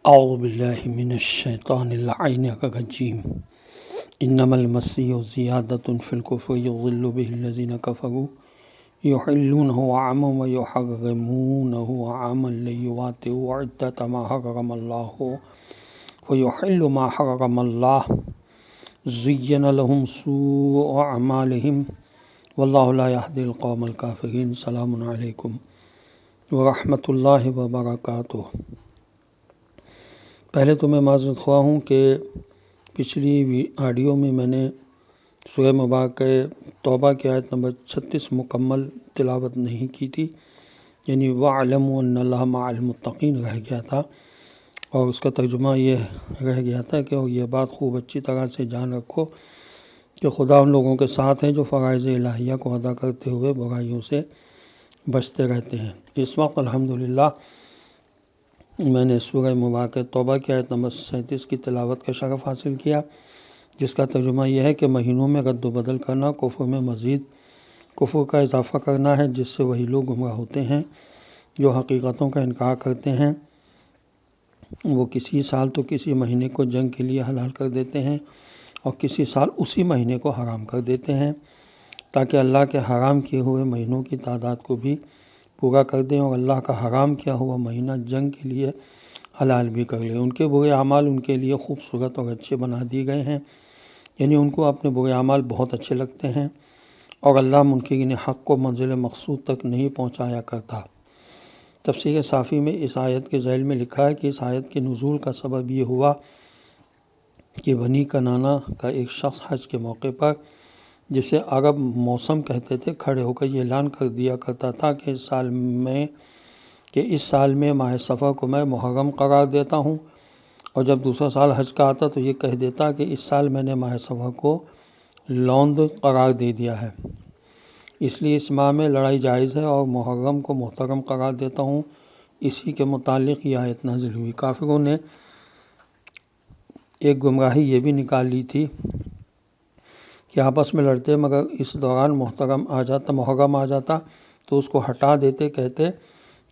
اعوذ باللہ من الشیطان اللعین الرجیم انما المسیح زیادۃ فی الکفر یضل به الذین کفروا یحلونہ عاما ویحرمونہ عاما لیواطئوا عدۃ ما حرم اللہ ویحل ما حرم اللہ زین لهم سوء اعمالهم واللہ لا یہدی القوم الکافرین۔ السلام علیکم ورحمۃ اللہ وبرکاتہ۔ پہلے تو میں معذرت خواہ ہوں کہ پچھلی آڈیو میں نے سورہ مبارکہ توبہ کی آیت نمبر 36 مکمل تلاوت نہیں کی تھی، یعنی وَاعْلَمُوا أَنَّ اللَّهَ مَعَ الْمُتَّقِينَ رہ گیا تھا، اور اس کا ترجمہ یہ رہ گیا تھا کہ یہ بات خوب اچھی طرح سے جان رکھو کہ خدا ان لوگوں کے ساتھ ہے جو فرائض الہیہ کو ادا کرتے ہوئے برائیوں سے بچتے رہتے ہیں۔ اس وقت الحمدللہ میں نے سورہ مبارکہ توبہ کی آیت نمبر 37 کی تلاوت کا شرف حاصل کیا، جس کا ترجمہ یہ ہے کہ مہینوں میں رد و بدل کرنا کفر میں مزید کفر کا اضافہ کرنا ہے، جس سے وہی لوگ گمراہ ہوتے ہیں جو حقیقتوں کا انکار کرتے ہیں۔ وہ کسی سال تو کسی مہینے کو جنگ کے لیے حلال کر دیتے ہیں اور کسی سال اسی مہینے کو حرام کر دیتے ہیں، تاکہ اللہ کے حرام کیے ہوئے مہینوں کی تعداد کو بھی پورا کر دیں اور اللہ کا حرام کیا ہوا مہینہ جنگ کے لیے حلال بھی کر لیں۔ ان کے برے اعمال ان کے لیے خوبصورت اور اچھے بنا دیے گئے ہیں، یعنی ان کو اپنے برے اعمال بہت اچھے لگتے ہیں، اور اللہ منکرین حق کو منزل مقصود تک نہیں پہنچایا کرتا۔ تفسیر صافی میں اس آیت کے ذیل میں لکھا ہے کہ اس آیت کے نزول کا سبب یہ ہوا کہ بنی کنانہ کا ایک شخص حج کے موقع پر، جسے عرب موسم کہتے تھے، کھڑے ہو کر یہ اعلان کر دیا کرتا تھا کہ اس سال میں ماہ صفر کو میں محرم قرار دیتا ہوں، اور جب دوسرا سال حج کا آتا تو یہ کہہ دیتا کہ اس سال میں نے ماہ صفر کو لوند قرار دے دیا ہے، اس لیے اس ماہ میں لڑائی جائز ہے، اور محرم کو محترم قرار دیتا ہوں۔ اسی کے متعلق یہ آیت نازل ہوئی۔ کافروں نے ایک گمراہی یہ بھی نکال لی تھی کہ آپس میں لڑتے، مگر اس دوران محرم آ جاتا تو اس کو ہٹا دیتے، کہتے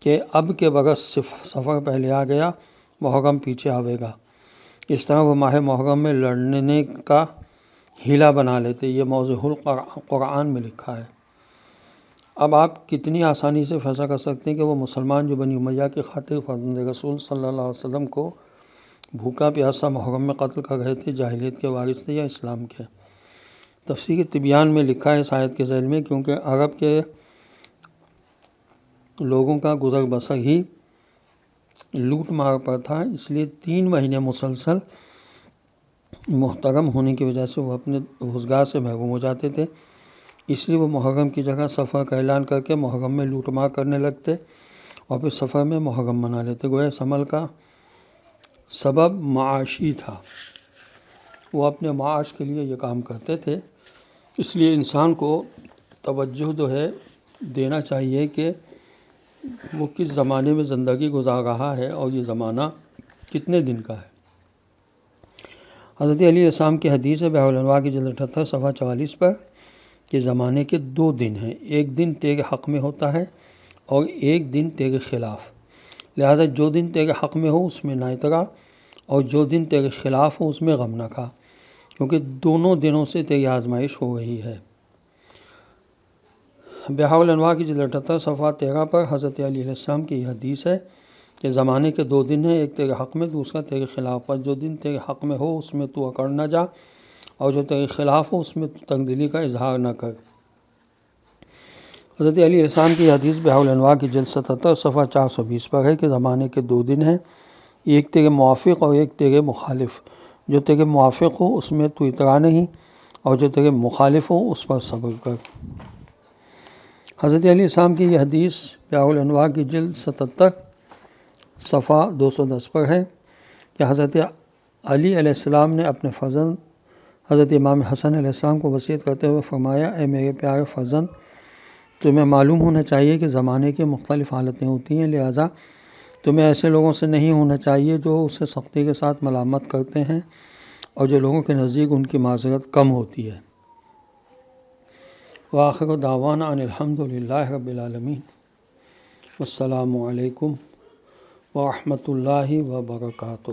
کہ اب کے برس سفر پہلے آ گیا، محرم پیچھے آئے گا۔ اس طرح وہ ماہ محرم میں لڑنے کا ہیلہ بنا لیتے۔ یہ موضوع القرآن میں لکھا ہے۔ اب آپ کتنی آسانی سے فیصلہ کر سکتے ہیں کہ وہ مسلمان جو بنی امیہ کی خاطر فرزند رسول صلی اللہ علیہ وسلم کو بھوکا پیاسا محرم میں قتل کر رہے تھے، جاہلیت کے وارث تھے یا اسلام کے؟ تفسیر تبیان میں لکھا ہے اس آیت کے ذیل میں، کیونکہ عرب کے لوگوں کا گزر بسر ہی لوٹ مار پر تھا، اس لیے 3 مہینے مسلسل محترم ہونے کی وجہ سے وہ اپنے روزگار سے محروم ہو جاتے تھے، اس لیے وہ محرم کی جگہ سفر کا اعلان کر کے محرم میں لوٹ مار کرنے لگتے اور پھر سفر میں محرم منا لیتے۔ گویا اس عمل کا سبب معاشی تھا، وہ اپنے معاش کے لیے یہ کام کرتے تھے۔ اس لیے انسان کو توجہ جو ہے دینا چاہیے کہ وہ کس زمانے میں زندگی گزار رہا ہے اور یہ زمانہ کتنے دن کا ہے۔ حضرت علی علیہ السلام کی حدیث ہے بحر الانوار کی جلد 78 صفحہ 44 پر کہ زمانے کے 2 دن ہیں، ایک دن تیرے حق میں ہوتا ہے اور ایک دن تیرے خلاف، لہذا جو دن تیرے حق میں ہو اس میں نہ اترا، اور جو دن تیرے خلاف ہو اس میں غم نہ کھا، کیونکہ دونوں دنوں سے تیری آزمائش ہو رہی ہے۔ بحر الانوار کی جلد 78 صفحہ 13 پر حضرت علی علیہ السلام کی یہ حدیث ہے کہ زمانے کے 2 دن ہیں، ایک تیرے حق میں، دوسرا تیرے خلاف، پر جو دن تیرے حق میں ہو اس میں تو اکڑ نہ جا، اور جو تیرے خلاف ہو اس میں تنگدلی کا اظہار نہ کر۔ حضرت علی علیہ السلام کی یہ حدیث بحر الانوار کی جلد 77 صفحہ 420 پر ہے کہ زمانے کے 2 دن ہیں، ایک تیرے موافق اور ایک تیرے مخالف، جو تیرے موافق ہو اس میں تو اترا نہیں، اور جو تیرے مخالف ہو اس پر صبر کر۔ حضرت علیہ السلام کی یہ حدیث بحر الانوار کی جلد 77 صفحہ 210 پر ہے کہ حضرت علی علیہ السلام نے اپنے فرزند حضرت امام حسن علیہ السلام کو وصیت کرتے ہوئے فرمایا، اے میرے پیارے فرزند، تمہیں معلوم ہونا چاہیے کہ زمانے کی مختلف حالتیں ہوتی ہیں، لہذا تمہیں ایسے لوگوں سے نہیں ہونا چاہیے جو اسے سختی کے ساتھ ملامت کرتے ہیں اور جو لوگوں کے نزدیک ان کی معذرت کم ہوتی ہے۔ وآخر دعوانا ان الحمد للہ رب العالمین، والسلام علیکم ورحمۃ اللہ وبرکاتہ۔